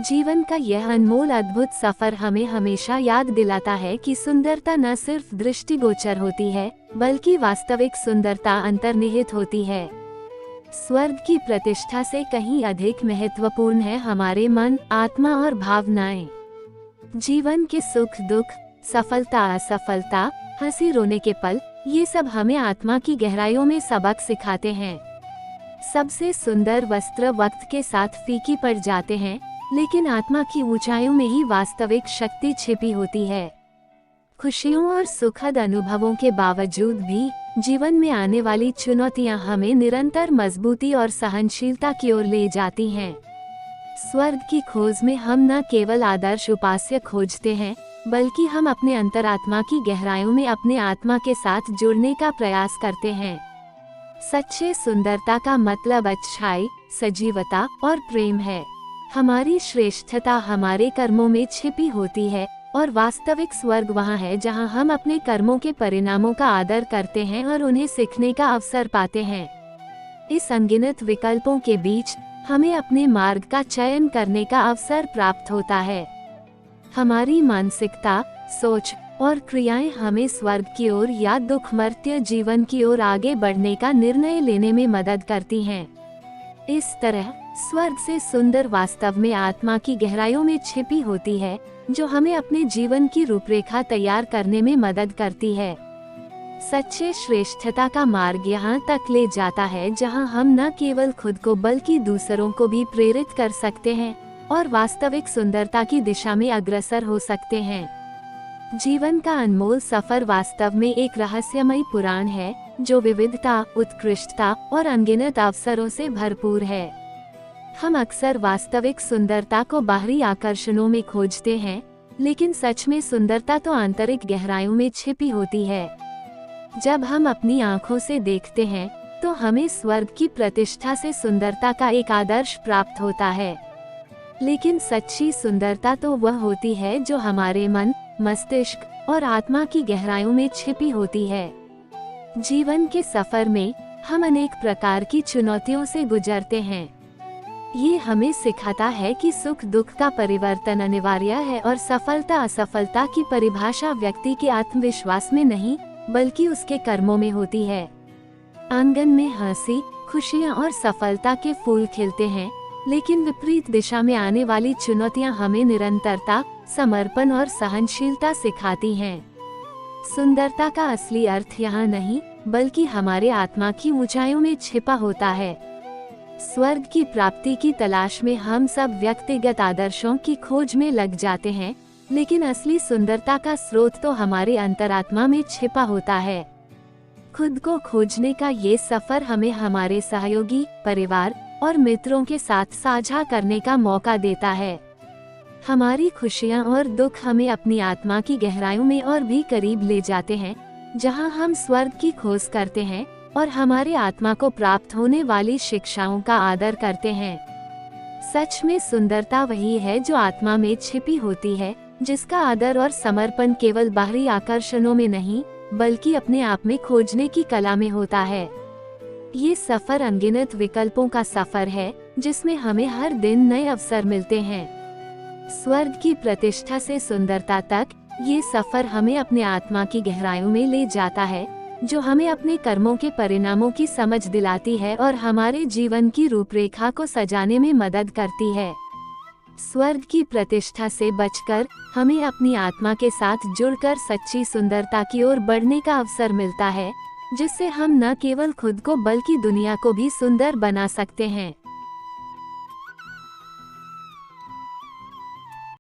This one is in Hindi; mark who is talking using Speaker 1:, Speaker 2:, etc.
Speaker 1: जीवन का यह अनमोल अद्भुत सफर हमें हमेशा याद दिलाता है कि सुंदरता न सिर्फ दृष्टिगोचर होती है, बल्कि वास्तविक सुंदरता अंतर्निहित होती है। स्वर्ग की प्रतिष्ठा से कहीं अधिक महत्वपूर्ण है हमारे मन, आत्मा और भावनाएं। जीवन के सुख दुख, सफलता असफलता, हंसी रोने के पल, ये सब हमें आत्मा की गहराइयों में सबक सिखाते हैं। सबसे सुंदर वस्त्र वक्त के साथ फीकी पड़ जाते हैं, लेकिन आत्मा की ऊंचाइयों में ही वास्तविक शक्ति छिपी होती है। खुशियों और सुखद अनुभवों के बावजूद भी जीवन में आने वाली चुनौतियां हमें निरंतर मजबूती और सहनशीलता की ओर ले जाती हैं। स्वर्ग की खोज में हम न केवल आदर्श उपास्य खोजते हैं, बल्कि हम अपने अंतरात्मा की गहराइयों में अपने आत्मा के साथ जुड़ने का प्रयास करते हैं। सच्चे सुंदरता का मतलब अच्छाई, सजीवता और प्रेम है। हमारी श्रेष्ठता हमारे कर्मों में छिपी होती है, और वास्तविक स्वर्ग वहाँ है जहाँ हम अपने कर्मों के परिणामों का आदर करते हैं और उन्हें सीखने का अवसर पाते हैं। इस अनगिनत विकल्पों के बीच हमें अपने मार्ग का चयन करने का अवसर प्राप्त होता है। हमारी मानसिकता, सोच और क्रियाएं हमें स्वर्ग की ओर या दुखमर्त्य जीवन की ओर आगे बढ़ने का निर्णय लेने में मदद करती हैं। इस तरह स्वर्ग से सुंदर वास्तव में आत्मा की गहराइयों में छिपी होती है, जो हमें अपने जीवन की रूपरेखा तैयार करने में मदद करती है। सच्चे श्रेष्ठता का मार्ग यहाँ तक ले जाता है जहाँ हम न केवल खुद को बल्कि दूसरों को भी प्रेरित कर सकते हैं और वास्तविक सुंदरता की दिशा में अग्रसर हो सकते हैं। जीवन का अनमोल सफर वास्तव में एक रहस्यमयी पुराण है, जो विविधता, उत्कृष्टता और अनगिनत अवसरों से भरपूर है। हम अक्सर वास्तविक सुंदरता को बाहरी आकर्षणों में खोजते हैं, लेकिन सच में सुंदरता तो आंतरिक गहराइयों में छिपी होती है। जब हम अपनी आँखों से देखते हैं, तो हमें स्वर्ग की प्रतिष्ठा से सुंदरता का एक आदर्श प्राप्त होता है। लेकिन सच्ची सुंदरता तो वह होती है जो हमारे मन, मस्तिष्क और आत्मा की गहराइयों में छिपी होती है। जीवन के सफर में हम अनेक प्रकार की चुनौतियों से गुजरते हैं। ये हमें सिखाता है कि सुख दुख का परिवर्तन अनिवार्य है और सफलता असफलता की परिभाषा व्यक्ति के आत्मविश्वास में नहीं, बल्कि उसके कर्मों में होती है। आंगन में हंसी, खुशियाँ और सफलता के फूल खिलते हैं, लेकिन विपरीत दिशा में आने वाली चुनौतियाँ हमें निरंतरता, समर्पण और सहनशीलता सिखाती हैं। सुंदरता का असली अर्थ यहाँ नहीं, बल्कि हमारे आत्मा की ऊंचाइयों में छिपा होता है। स्वर्ग की प्राप्ति की तलाश में हम सब व्यक्तिगत आदर्शों की खोज में लग जाते हैं, लेकिन असली सुंदरता का स्रोत तो हमारे अंतरात्मा में छिपा होता है। खुद को खोजने का ये सफर हमें हमारे सहयोगी, परिवार और मित्रों के साथ साझा करने का मौका देता है। हमारी खुशियाँ और दुख हमें अपनी आत्मा की गहराइयों में और भी करीब ले जाते हैं, जहाँ हम स्वर्ग की खोज करते हैं और हमारे आत्मा को प्राप्त होने वाली शिक्षाओं का आदर करते हैं। सच में सुंदरता वही है जो आत्मा में छिपी होती है, जिसका आदर और समर्पण केवल बाहरी आकर्षणों में नहीं, बल्कि अपने आप में खोजने की कला में होता है। ये सफर अनगिनत विकल्पों का सफर है, जिसमें हमें हर दिन नए अवसर मिलते हैं। स्वर्ग की प्रतिष्ठा से सुंदरता तक ये सफर हमें अपने आत्मा की गहराइयों में ले जाता है, जो हमें अपने कर्मों के परिणामों की समझ दिलाती है और हमारे जीवन की रूपरेखा को सजाने में मदद करती है। स्वर्ग की प्रतिष्ठा से बचकर हमें अपनी आत्मा के साथ जुड़कर सच्ची सुंदरता की ओर बढ़ने का अवसर मिलता है, जिससे हम न केवल खुद को बल्कि दुनिया को भी सुंदर बना सकते हैं।